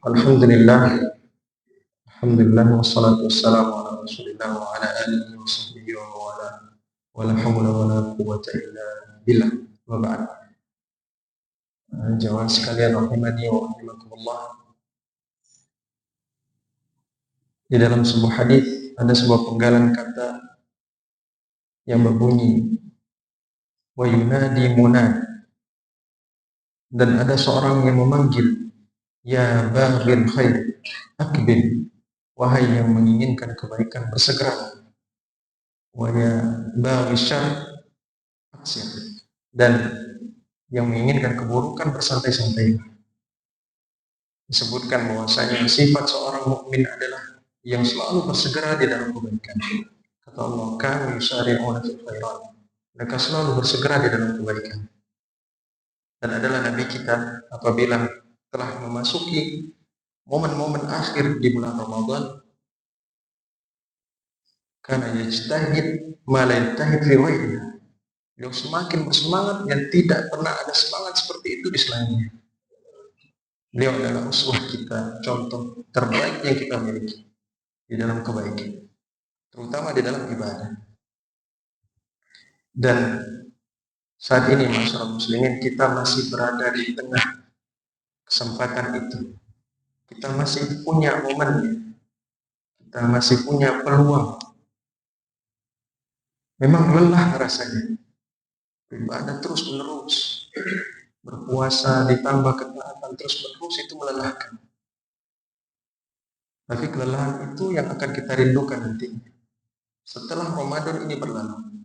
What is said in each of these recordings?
Alhamdulillah, alhamdulillah wassalatu wassalamu ala Rasulillah wa ala alihi wa sahbihi wa wala wala haula wala quwwata illa billah wa ba'd. Jamaah sekalian rahimani wa rahimakumullah. Di dalam sebuah hadis ada sebuah penggalan kata yang berbunyi wa yunadi munad, dan ada seorang yang memanggil ya baghil khair akbil, wahai yang menginginkan kebaikan bersegera, wa ya baghil syarr aksir, dan yang menginginkan keburukan bersantai-santai. Disebutkan bahwasanya sifat seorang mukmin adalah yang selalu bersegera di dalam kebaikan. Kata Allah, kanu yusari'una fil khairat. Mereka selalu bersegera di dalam kebaikan. Dan adalah Nabi kita apabila telah memasuki momen-momen akhir di bulan Ramadan, karena yajtahid ma la yajtahid fi ghairihi. Beliau semakin bersemangat yang tidak pernah ada semangat seperti itu di selainnya. Beliau adalah uswah kita, contoh terbaik yang kita miliki di dalam kebaikan, terutama di dalam ibadah. Dan saat ini masyarakat muslimin, kita masih berada di tengah kesempatan itu. Kita masih punya momennya, kita masih punya peluang. Memang lelah rasanya, beribadah terus menerus, berpuasa ditambah ketaatan terus menerus, itu melelahkan. Tapi kelelahan itu yang akan kita rindukan nanti setelah Ramadan ini berlalu.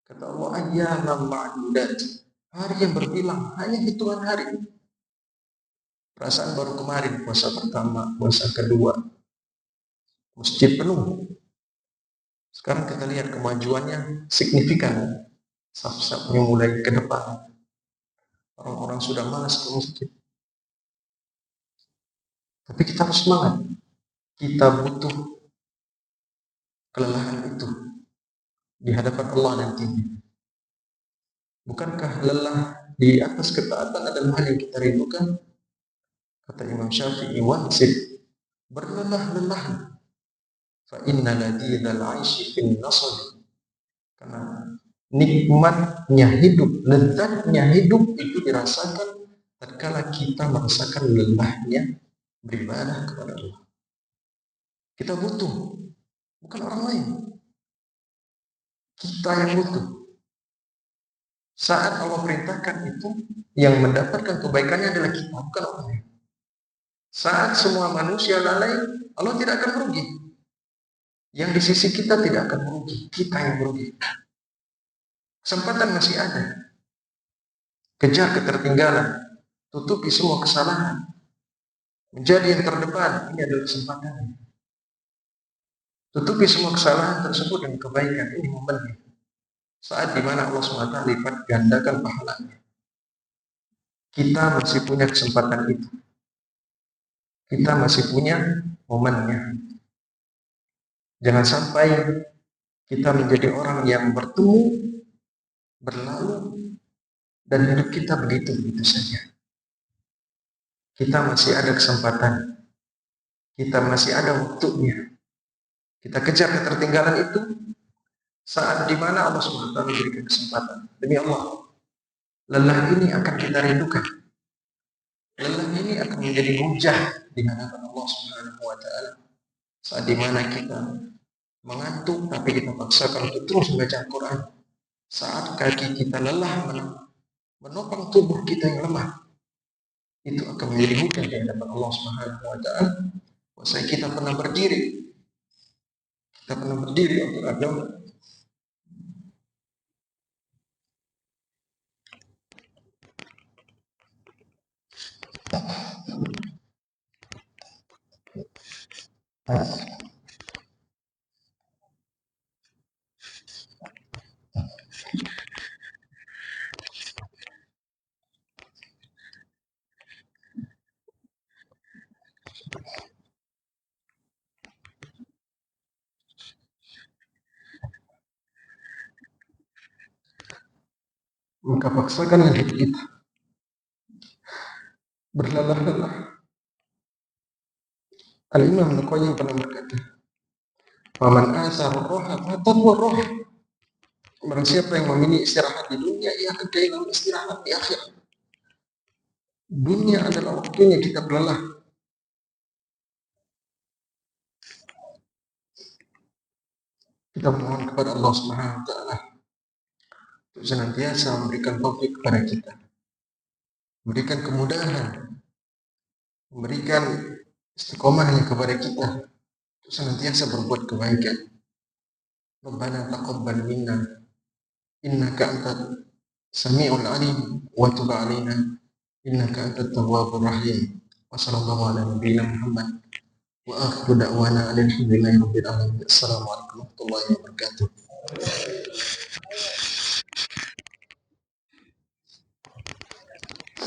Kata Allah, ayyaman ma'dudat, hari yang berbilang, hanya hitungan hari. Perasaan baru kemarin puasa pertama, puasa kedua, masjid penuh. Sekarang kita lihat kemajuannya signifikan. Saf-safnya mulai ke depan. Orang-orang sudah malas ke masjid. Tapi kita harus semangat. Kita butuh kelelahan itu di hadapan Allah nantinya. Bukankah lelah di atas ketaatan adalah hal yang kita rindukan? Kata Imam Syafi'i, wansib, berlelah-lelah. Fa inna ladidhal 'aishi fin nasab. Karena nikmatnya hidup, lezatnya hidup itu dirasakan tatkala kita merasakan lelahnya beribadah kepada Allah. Kita butuh, bukan orang lain. Kita yang butuh. Saat Allah perintahkan itu, yang mendapatkan kebaikannya adalah kita, bukan orang lain. Saat semua manusia lalai, Allah tidak akan merugi. Yang di sisi kita tidak akan merugi, kita yang merugi. Kesempatan masih ada. Kejar ketertinggalan, tutupi semua kesalahan, menjadi yang terdepan. Ini adalah kesempatan. Tutupi semua kesalahan tersebut dengan kebaikan. Ini momennya. Saat dimana Allah SWT lipat gandakan pahalanya. Kita masih punya kesempatan itu. Kita masih punya momennya. Jangan sampai kita menjadi orang yang bertemu, berlalu, dan hidup kita begitu-begitu saja. Kita masih ada kesempatan. Kita masih ada waktunya. Kita kejar ketertinggalan itu saat dimana Allah SWT memberikan kesempatan. Demi Allah, lelah ini akan kita rindukan. Lelah ini akan menjadi hujah di hadapan Allah SWT. Saat dimana kita mengantuk, tapi kita paksakan untuk terus membaca Al-Quran. Saat kaki kita lelah menopang tubuh kita yang lemah, itu akan menjadi hujah di hadapan Allah SWT. Bahwasanya kita pernah berdiri untuk agama. Maka paksakan hidup kita berlelah-lelah Al-Imam Al-Qayyim pernah berkata, "Faman asara roha fatatwa roh." Barang siapa yang memilih istirahat di dunia, ia akan kehilangan istirahat di akhir. Dunia adalah waktunya kita belalah. Kita mohon kepada Allah Subhanahu wa taala untuk senantiasa memberikan taufik kepada kita, memberikan kemudahan, memberikan istiqomahnya kepada kita untuk senantiasa berbuat kebaikan. Rabbana taqabbal minna innaka antas samiul alim wa tub alaina innaka antat tawwabur rahim. Wa sallallahu ala nabiyyina Muhammad wa akhiru da'wana alhamdulillahi rabbil alamin. Assalamualaikum warahmatullahi wabarakatuh.